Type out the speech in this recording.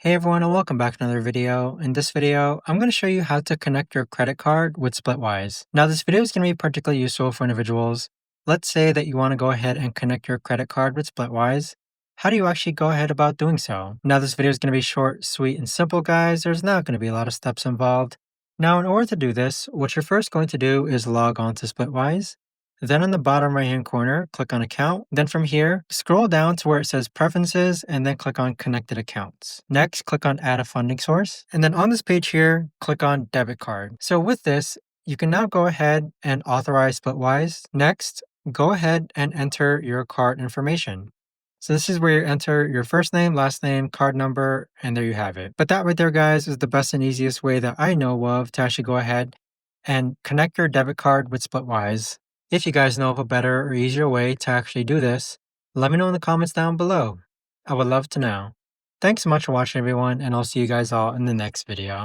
Hey everyone, and welcome back to another video. In this video, I'm going to show you how to connect your credit card with Splitwise. Now, this video is going to be particularly useful for individuals. Let's say that you want to go ahead and connect your credit card with Splitwise. How do you actually go ahead about doing so? Now, this video is going to be short, sweet, and simple, guys. There's not going to be a lot of steps involved. Now, in order to do this, what you're first going to do is log on to Splitwise. Then on the bottom right hand corner, click on Account. Then from here, scroll down to where it says Preferences and then click on Connected Accounts. Next, click on Add a Funding Source. And then on this page here, click on Debit Card. So with this, you can now go ahead and authorize Splitwise. Next, go ahead and enter your card information. So this is where you enter your first name, last name, card number, and there you have it. But that right there, guys, is the best and easiest way that I know of to actually go ahead and connect your debit card with Splitwise. If you guys know of a better or easier way to actually do this, let me know in the comments down below. I would love to know. Thanks so much for watching everyone, and I'll see you guys all in the next video.